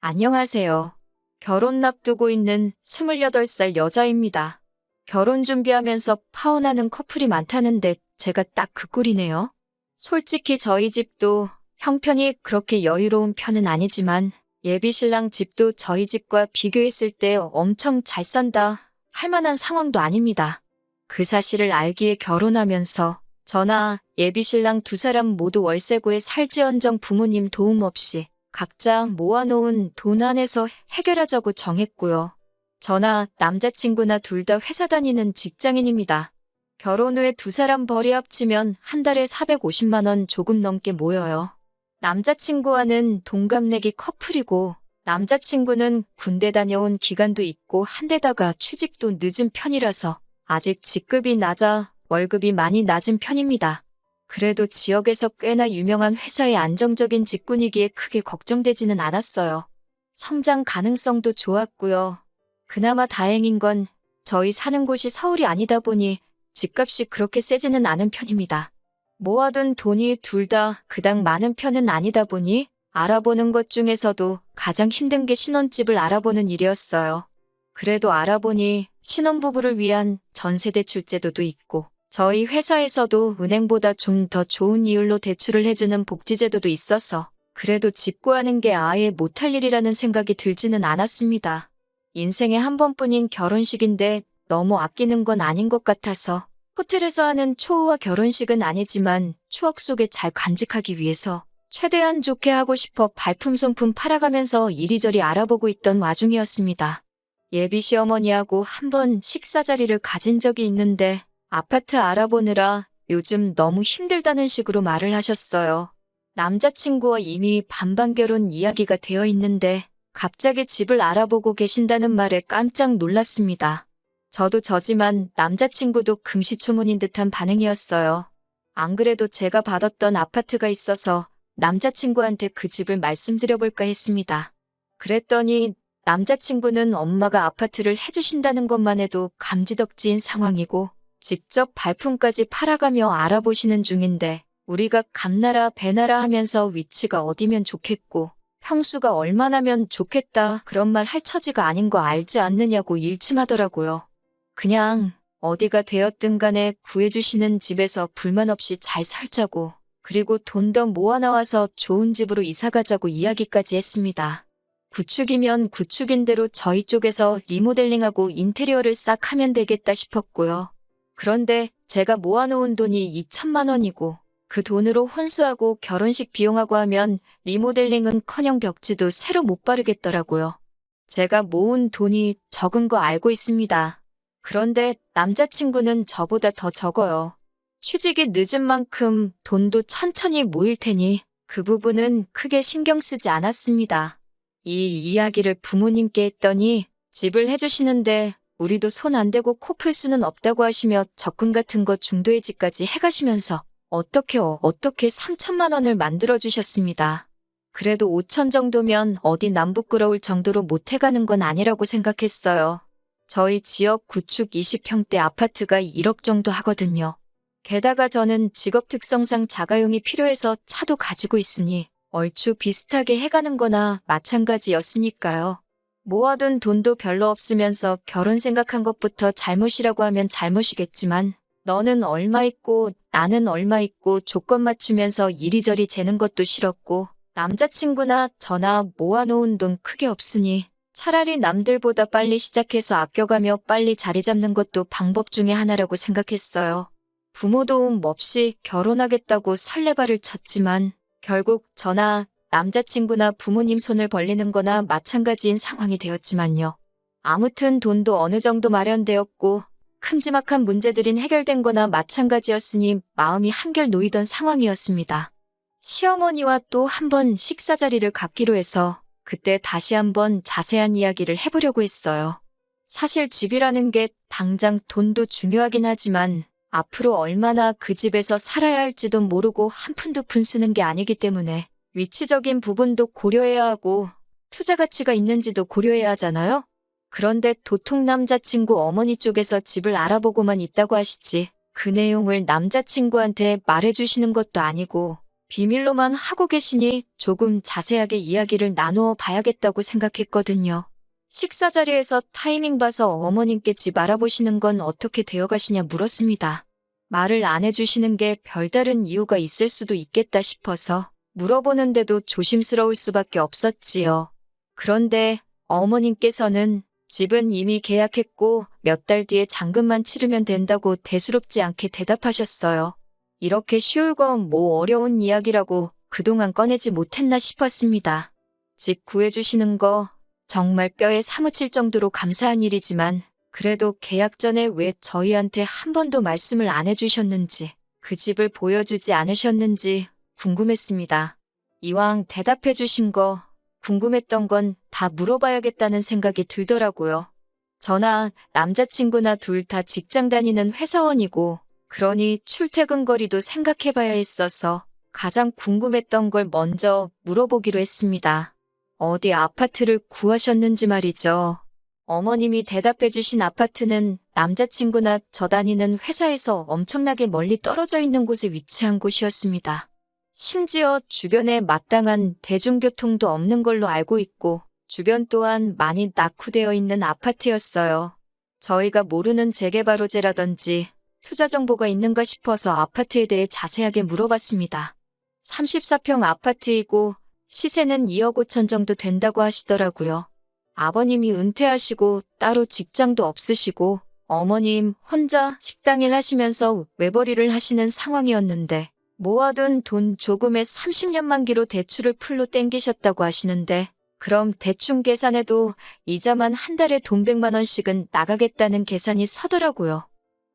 안녕하세요. 결혼 앞두고 있는 28살 여자입니다. 결혼 준비하면서 파혼하는 커플이 많다는데 제가 딱 그 꼴이네요. 솔직히 저희 집도 형편이 그렇게 여유로운 편은 아니지만 예비신랑 집도 저희 집과 비교했을 때 엄청 잘 산다 할 만한 상황도 아닙니다. 그 사실을 알기에 결혼하면서 저나 예비신랑 두 사람 모두 월세구에 살지언정 부모님 도움 없이 각자 모아놓은 돈 안에서 해결하자고 정했고요. 저나 남자친구나 둘 다 회사 다니는 직장인입니다. 결혼 후에 두 사람 벌이 합치면 한 달에 450만 원 조금 넘게 모여요. 남자친구와는 동갑내기 커플이고 남자친구는 군대 다녀온 기간도 있고 한데다가 취직도 늦은 편이라서 아직 직급이 낮아 월급이 많이 낮은 편입니다. 그래도 지역에서 꽤나 유명한 회사의 안정적인 직군이기에 크게 걱정되지는 않았어요. 성장 가능성도 좋았고요. 그나마 다행인 건 저희 사는 곳이 서울이 아니다 보니 집값이 그렇게 세지는 않은 편입니다. 모아둔 돈이 둘 다 그닥 많은 편은 아니다 보니 알아보는 것 중에서도 가장 힘든 게 신혼집을 알아보는 일이었어요. 그래도 알아보니 신혼부부를 위한 전세대출 제도도 있고 저희 회사에서도 은행보다 좀 더 좋은 이율로 대출을 해주는 복지제도도 있어서 그래도 집 구하는 게 아예 못할 일이라는 생각이 들지는 않았습니다. 인생에 한 번뿐인 결혼식인데 너무 아끼는 건 아닌 것 같아서 호텔에서 하는 초호화 결혼식은 아니지만 추억 속에 잘 간직하기 위해서 최대한 좋게 하고 싶어 발품 손품 팔아가면서 이리저리 알아보고 있던 와중이었습니다. 예비 시어머니하고 한 번 식사 자리를 가진 적이 있는데 아파트 알아보느라 요즘 너무 힘들다는 식으로 말을 하셨어요. 남자친구와 이미 반반 결혼 이야기가 되어 있는데 갑자기 집을 알아보고 계신다는 말에 깜짝 놀랐습니다. 저도 저지만 남자친구도 금시초문인 듯한 반응이었어요. 안 그래도 제가 받았던 아파트가 있어서 남자친구한테 그 집을 말씀드려볼까 했습니다. 그랬더니 남자친구는 엄마가 아파트를 해주신다는 것만 해도 감지덕지인 상황이고 직접 발품까지 팔아가며 알아보시는 중인데 우리가 감나라 배나라 하면서 위치가 어디면 좋겠고 평수가 얼마나면 좋겠다 그런 말 할 처지가 아닌 거 알지 않느냐고 일침하더라고요. 그냥 어디가 되었든 간에 구해주시는 집에서 불만 없이 잘 살자고 그리고 돈 더 모아나와서 좋은 집으로 이사가자고 이야기까지 했습니다. 구축이면 구축인 대로 저희 쪽에서 리모델링하고 인테리어를 싹 하면 되겠다 싶었고요. 그런데 제가 모아놓은 돈이 2천만 원이고 그 돈으로 혼수하고 결혼식 비용하고 하면 리모델링은커녕 벽지도 새로 못 바르겠더라고요. 제가 모은 돈이 적은 거 알고 있습니다. 그런데 남자친구는 저보다 더 적어요. 취직이 늦은 만큼 돈도 천천히 모일 테니 그 부분은 크게 신경 쓰지 않았습니다. 이 이야기를 부모님께 했더니 집을 해주시는데 우리도 손 안 대고 코 풀 수는 없다고 하시며 적금 같은 거 중도해지까지 해가시면서 어떻게 3천만 원을 만들어주셨습니다. 그래도 5천 정도면 어디 남부끄러울 정도로 못해가는 건 아니라고 생각했어요. 저희 지역 구축 20평대 아파트가 1억 정도 하거든요. 게다가 저는 직업 특성상 자가용이 필요해서 차도 가지고 있으니 얼추 비슷하게 해가는 거나 마찬가지였으니까요. 모아둔 돈도 별로 없으면서 결혼 생각한 것부터 잘못이라고 하면 잘못이겠지만 너는 얼마 있고 나는 얼마 있고 조건 맞추면서 이리저리 재는 것도 싫었고 남자친구나 저나 모아놓은 돈 크게 없으니 차라리 남들보다 빨리 시작해서 아껴가며 빨리 자리 잡는 것도 방법 중에 하나라고 생각했어요. 부모 도움 없이 결혼하겠다고 설레발을 쳤지만 결국 저나 남자친구나 부모님 손을 벌리는 거나 마찬가지인 상황이 되었지만요. 아무튼 돈도 어느 정도 마련되었고 큼지막한 문제들인 해결된 거나 마찬가지였으니 마음이 한결 놓이던 상황이었습니다. 시어머니와 또 한 번 식사 자리를 갖기로 해서 그때 다시 한번 자세한 이야기를 해보려고 했어요. 사실 집이라는 게 당장 돈도 중요하긴 하지만 앞으로 얼마나 그 집에서 살아야 할지도 모르고 한 푼도 푼 쓰는 게 아니기 때문에 위치적인 부분도 고려해야 하고 투자 가치가 있는지도 고려해야 하잖아요. 그런데 도통 남자친구 어머니 쪽에서 집을 알아보고만 있다고 하시지 그 내용을 남자친구한테 말해주시는 것도 아니고 비밀로만 하고 계시니 조금 자세하게 이야기를 나누어 봐야겠다고 생각했거든요. 식사 자리에서 타이밍 봐서 어머님께 집 알아보시는 건 어떻게 되어 가시냐 물었습니다. 말을 안 해주시는 게 별다른 이유가 있을 수도 있겠다 싶어서 물어보는데도 조심스러울 수밖에 없었지요. 그런데 어머님께서는 집은 이미 계약했고 몇 달 뒤에 잔금만 치르면 된다고 대수롭지 않게 대답하셨어요. 이렇게 쉬울 건 뭐 어려운 이야기라고 그동안 꺼내지 못했나 싶었습니다. 집 구해주시는 거 정말 뼈에 사무칠 정도로 감사한 일이지만 그래도 계약 전에 왜 저희한테 한 번도 말씀을 안 해주셨는지 그 집을 보여주지 않으셨는지 궁금했습니다. 이왕 대답해주신 거 궁금했던 건 다 물어봐야겠다는 생각이 들더라고요. 저나 남자친구나 둘 다 직장 다니는 회사원이고 그러니 출퇴근 거리도 생각해봐야 했어서 가장 궁금했던 걸 먼저 물어보기로 했습니다. 어디 아파트를 구하셨는지 말이죠. 어머님이 대답해주신 아파트는 남자친구나 저 다니는 회사에서 엄청나게 멀리 떨어져 있는 곳에 위치한 곳이었습니다. 심지어 주변에 마땅한 대중교통도 없는 걸로 알고 있고 주변 또한 많이 낙후되어 있는 아파트였어요. 저희가 모르는 재개발 호재라든지 투자 정보가 있는가 싶어서 아파트에 대해 자세하게 물어봤습니다. 34평 아파트이고 시세는 2억 5천 정도 된다고 하시더라고요. 아버님이 은퇴하시고 따로 직장도 없으시고 어머님 혼자 식당일 하시면서 외벌이를 하시는 상황이었는데 모아둔 돈 조금에 30년 만기로 대출을 풀로 땡기셨다고 하시는데 그럼 대충 계산해도 이자만 한 달에 돈 100만 원씩은 나가겠다는 계산이 서더라고요.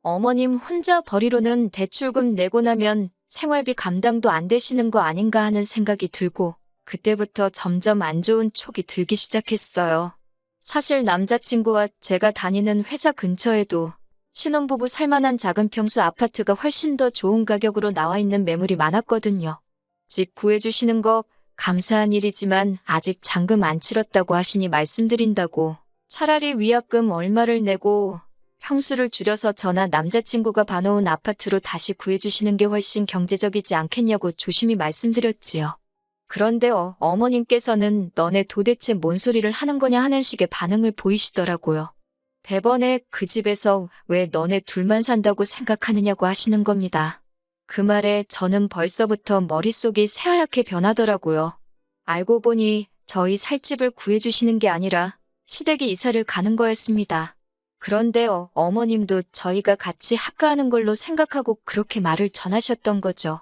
어머님 혼자 벌이로는 대출금 내고 나면 생활비 감당도 안 되시는 거 아닌가 하는 생각이 들고 그때부터 점점 안 좋은 촉이 들기 시작했어요. 사실 남자친구와 제가 다니는 회사 근처에도 신혼부부 살만한 작은 평수 아파트가 훨씬 더 좋은 가격으로 나와 있는 매물이 많았거든요. 집 구해주시는 거 감사한 일이지만 아직 잔금 안 치렀다고 하시니 말씀드린다고 차라리 위약금 얼마를 내고 평수를 줄여서 저나 남자친구가 봐놓은 아파트로 다시 구해주시는 게 훨씬 경제적이지 않겠냐고 조심히 말씀드렸지요. 그런데 어머님께서는 너네 도대체 뭔 소리를 하는 거냐 하는 식의 반응을 보이시더라고요. 대번에 그 집에서 왜 너네 둘만 산다고 생각하느냐고 하시는 겁니다. 그 말에 저는 벌써부터 머릿속이 새하얗게 변하더라고요. 알고 보니 저희 살 집을 구해주시는 게 아니라 시댁에 이사를 가는 거였습니다. 그런데 어머님도 저희가 같이 합가하는 걸로 생각하고 그렇게 말을 전하셨던 거죠.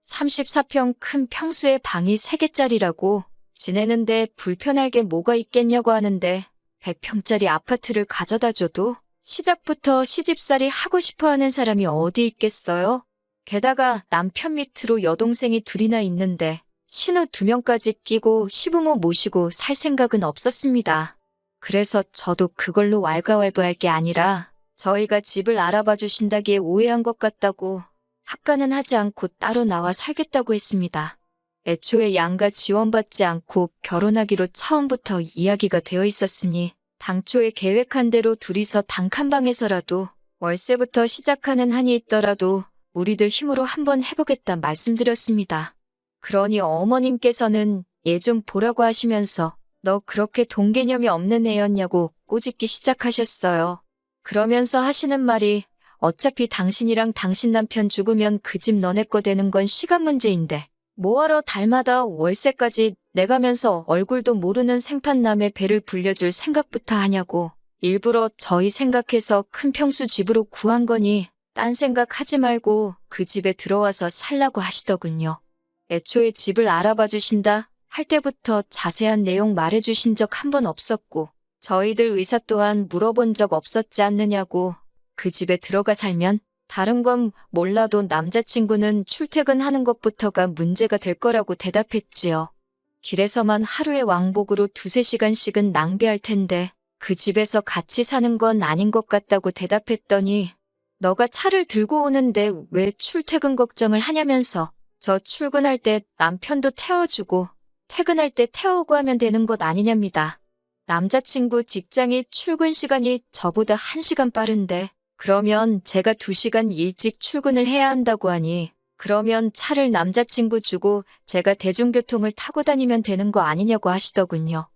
34평 큰 평수의 방이 3개짜리라고 지내는데 불편할 게 뭐가 있겠냐고 하는데 100평짜리 아파트를 가져다 줘도 시작부터 시집살이 하고 싶어하는 사람이 어디 있겠어요? 게다가 남편 밑으로 여동생이 둘이나 있는데 신우 2명까지 끼고 시부모 모시고 살 생각은 없었습니다. 그래서 저도 그걸로 왈가왈부할 게 아니라 저희가 집을 알아봐 주신다기에 오해한 것 같다고 합가는 하지 않고 따로 나와 살겠다고 했습니다. 애초에 양가 지원받지 않고 결혼하기로 처음부터 이야기가 되어 있었으니 당초에 계획한 대로 둘이서 단칸방에서라도 월세부터 시작하는 한이 있더라도 우리들 힘으로 한번 해보겠다 말씀드렸습니다. 그러니 어머님께서는 얘 좀 보라고 하시면서 너 그렇게 돈 개념이 없는 애였냐고 꼬집기 시작하셨어요. 그러면서 하시는 말이 어차피 당신이랑 당신 남편 죽으면 그 집 너네 거 되는 건 시간 문제인데 뭐하러 달마다 월세까지 내가면서 얼굴도 모르는 생판남의 배를 불려줄 생각부터 하냐고 일부러 저희 생각해서 큰 평수 집으로 구한 거니 딴 생각하지 말고 그 집에 들어와서 살라고 하시더군요. 애초에 집을 알아봐 주신다 할 때부터 자세한 내용 말해주신 적 한 번 없었고 저희들 의사 또한 물어본 적 없었지 않느냐고 그 집에 들어가 살면 다른 건 몰라도 남자친구는 출퇴근하는 것부터가 문제가 될 거라고 대답했지요. 길에서만 하루에 왕복으로 2~3시간씩은 낭비할 텐데 그 집에서 같이 사는 건 아닌 것 같다고 대답했더니 너가 차를 들고 오는데 왜 출퇴근 걱정을 하냐면서 저 출근할 때 남편도 태워주고 퇴근할 때 태우고 하면 되는 것 아니냐입니다. 남자친구 직장이 출근 시간이 저보다 1시간 빠른데 그러면 제가 2시간 일찍 출근을 해야 한다고 하니 그러면 차를 남자친구 주고 제가 대중교통을 타고 다니면 되는 거 아니냐고 하시더군요.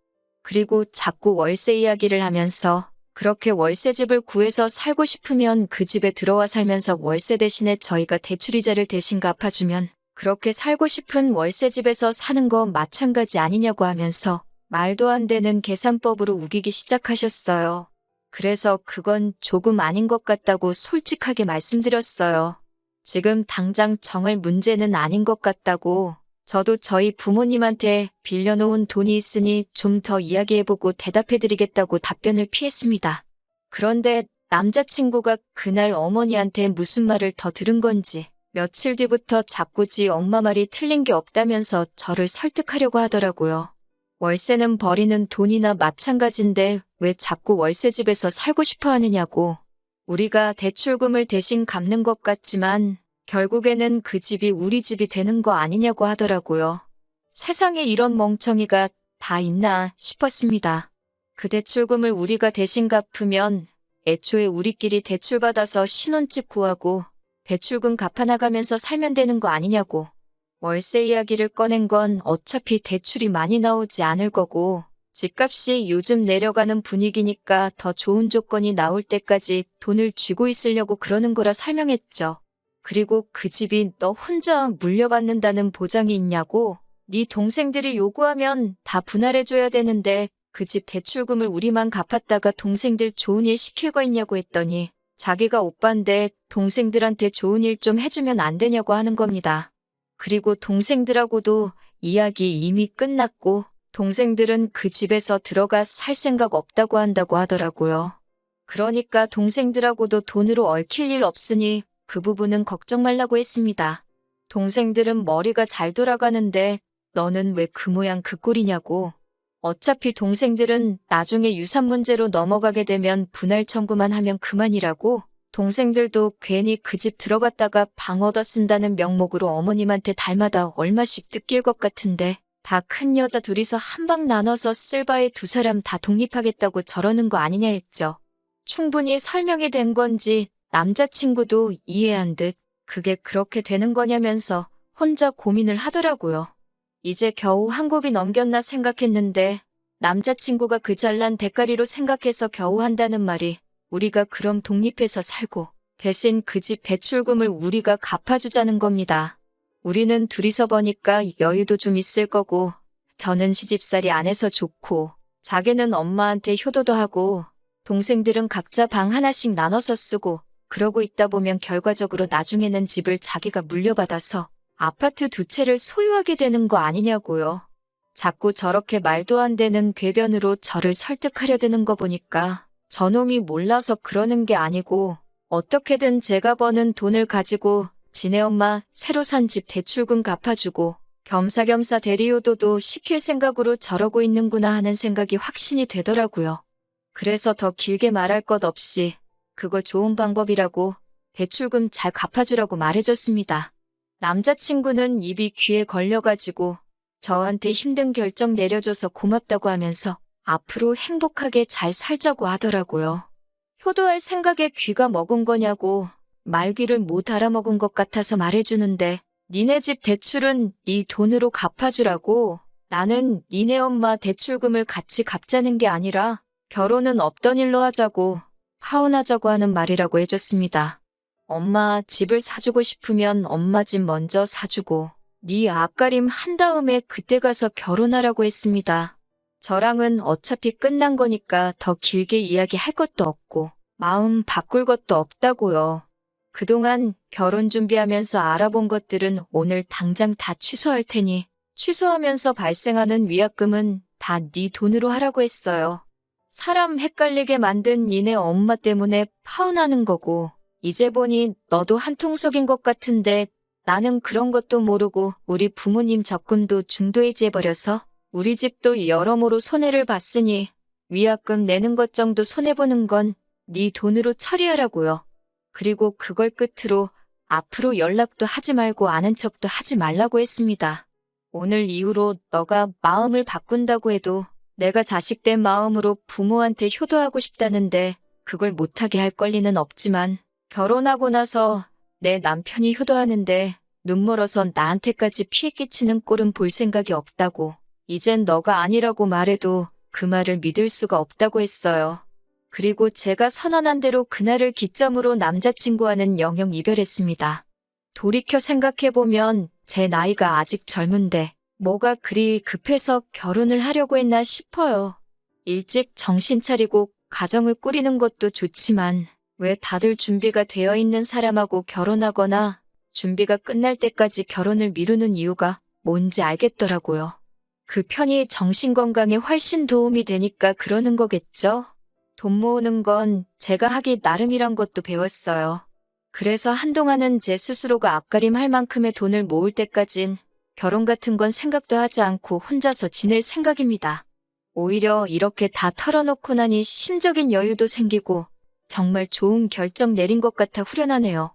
그리고 자꾸 월세 이야기를 하면서 그렇게 월세집을 구해서 살고 싶으면 그 집에 들어와 살면서 월세 대신에 저희가 대출이자를 대신 갚아주면 그렇게 살고 싶은 월세집에서 사는 거 마찬가지 아니냐고 하면서 말도 안 되는 계산법으로 우기기 시작하셨어요. 그래서 그건 조금 아닌 것 같다고 솔직하게 말씀드렸어요. 지금 당장 정할 문제는 아닌 것 같다고. 저도 저희 부모님한테 빌려놓은 돈이 있으니 좀 더 이야기해보고 대답해드리겠다고 답변을 피했습니다. 그런데 남자친구가 그날 어머니한테 무슨 말을 더 들은 건지 며칠 뒤부터 자꾸 지 엄마 말이 틀린 게 없다면서 저를 설득하려고 하더라고요. 월세는 버리는 돈이나 마찬가지인데 왜 자꾸 월세집에서 살고 싶어 하느냐고. 우리가 대출금을 대신 갚는 것 같지만 결국에는 그 집이 우리 집이 되는 거 아니냐고 하더라고요. 세상에 이런 멍청이가 다 있나 싶었습니다. 그 대출금을 우리가 대신 갚으면 애초에 우리끼리 대출받아서 신혼집 구하고 대출금 갚아나가면서 살면 되는 거 아니냐고. 월세 이야기를 꺼낸 건 어차피 대출이 많이 나오지 않을 거고 집값이 요즘 내려가는 분위기니까 더 좋은 조건이 나올 때까지 돈을 쥐고 있으려고 그러는 거라 설명했죠. 그리고 그 집이 너 혼자 물려받는다는 보장이 있냐고. 네 동생들이 요구하면 다 분할해줘야 되는데 그 집 대출금을 우리만 갚았다가 동생들 좋은 일 시킬 거 있냐고 했더니 자기가 오빠인데 동생들한테 좋은 일 좀 해주면 안 되냐고 하는 겁니다. 그리고 동생들하고도 이야기 이미 끝났고 동생들은 그 집에서 들어가 살 생각 없다고 한다고 하더라고요. 그러니까 동생들하고도 돈으로 얽힐 일 없으니 그 부분은 걱정 말라고 했습니다. 동생들은 머리가 잘 돌아가는데 너는 왜 그 모양 그 꼴이냐고. 어차피 동생들은 나중에 유산 문제로 넘어가게 되면 분할 청구만 하면 그만이라고. 동생들도 괜히 그 집 들어갔다가 방 얻어 쓴다는 명목으로 어머님한테 달마다 얼마씩 뜯길 것 같은데 다 큰 여자 둘이서 한 방 나눠서 쓸 바에 두 사람 다 독립하겠다고 저러는 거 아니냐 했죠. 충분히 설명이 된 건지 남자친구도 이해한 듯 그게 그렇게 되는 거냐면서 혼자 고민을 하더라고요. 이제 겨우 한 곱이 넘겼나 생각했는데 남자친구가 그 잘난 대가리로 생각해서 겨우 한다는 말이 우리가 그럼 독립해서 살고 대신 그 집 대출금을 우리가 갚아주자는 겁니다. 우리는 둘이서 버니까 여유도 좀 있을 거고 저는 시집살이 안 해서 좋고 자기는 엄마한테 효도도 하고 동생들은 각자 방 하나씩 나눠서 쓰고 그러고 있다 보면 결과적으로 나중에는 집을 자기가 물려받아서 아파트 두 채를 소유하게 되는 거 아니냐고요. 자꾸 저렇게 말도 안 되는 궤변으로 저를 설득하려 드는 거 보니까 저놈이 몰라서 그러는 게 아니고 어떻게든 제가 버는 돈을 가지고 지네 엄마 새로 산 집 대출금 갚아주고 겸사겸사 대리효도도 시킬 생각으로 저러고 있는구나 하는 생각이 확신이 되더라고요. 그래서 더 길게 말할 것 없이 그거 좋은 방법이라고 대출금 잘 갚아주라고 말해줬습니다. 남자친구는 입이 귀에 걸려가지고 저한테 힘든 결정 내려줘서 고맙다고 하면서 앞으로 행복하게 잘 살자고 하더라고요. 효도할 생각에 귀가 먹은 거냐고 말귀를 못 알아먹은 것 같아서 말해주는데 니네 집 대출은 네 돈으로 갚아주라고. 나는 니네 엄마 대출금을 같이 갚자는 게 아니라 결혼은 없던 일로 하자고 파혼하자고 하는 말이라고 해줬습니다. 엄마 집을 사주고 싶으면 엄마 집 먼저 사주고 네 앞가림 한 다음에 그때 가서 결혼하라고 했습니다. 저랑은 어차피 끝난 거니까 더 길게 이야기할 것도 없고 마음 바꿀 것도 없다고요. 그동안 결혼 준비하면서 알아본 것들은 오늘 당장 다 취소할 테니 취소하면서 발생하는 위약금은 다 네 돈으로 하라고 했어요. 사람 헷갈리게 만든 니네 엄마 때문에 파혼하는 거고 이제 보니 너도 한통속인 것 같은데 나는 그런 것도 모르고 우리 부모님 적금도 중도해지해버려서 우리 집도 여러모로 손해를 봤으니 위약금 내는 것 정도 손해보는 건 네 돈으로 처리하라고요. 그리고 그걸 끝으로 앞으로 연락도 하지 말고 아는 척도 하지 말라고 했습니다. 오늘 이후로 너가 마음을 바꾼다고 해도 내가 자식된 마음으로 부모한테 효도하고 싶다는데 그걸 못하게 할 권리는 없지만 결혼하고 나서 내 남편이 효도하는데 눈멀어서 나한테까지 피해 끼치는 꼴은 볼 생각이 없다고. 이젠 너가 아니라고 말해도 그 말을 믿을 수가 없다고 했어요. 그리고 제가 선언한 대로 그날을 기점으로 남자친구와는 영영 이별했습니다. 돌이켜 생각해보면 제 나이가 아직 젊은데 뭐가 그리 급해서 결혼을 하려고 했나 싶어요. 일찍 정신 차리고 가정을 꾸리는 것도 좋지만 왜 다들 준비가 되어 있는 사람하고 결혼하거나 준비가 끝날 때까지 결혼을 미루는 이유가 뭔지 알겠더라고요. 그 편이 정신건강에 훨씬 도움이 되니까 그러는 거겠죠? 돈 모으는 건 제가 하기 나름이란 것도 배웠어요. 그래서 한동안은 제 스스로가 앞가림할 만큼의 돈을 모을 때까진 결혼 같은 건 생각도 하지 않고 혼자서 지낼 생각입니다. 오히려 이렇게 다 털어놓고 나니 심적인 여유도 생기고 정말 좋은 결정 내린 것 같아 후련하네요.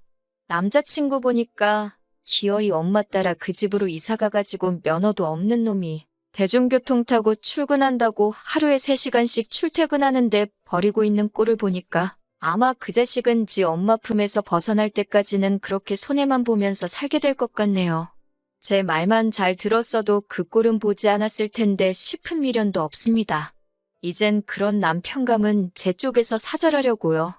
남자친구 보니까 기어이 엄마 따라 그 집으로 이사가가지고 면허도 없는 놈이 대중교통 타고 출근한다고 하루에 3시간씩 출퇴근하는데 버리고 있는 꼴을 보니까 아마 그 자식은 지 엄마 품에서 벗어날 때까지는 그렇게 손해만 보면서 살게 될 것 같네요. 제 말만 잘 들었어도 그 꼴은 보지 않았을 텐데 싶은 미련도 없습니다. 이젠 그런 남편감은 제 쪽에서 사절하려고요.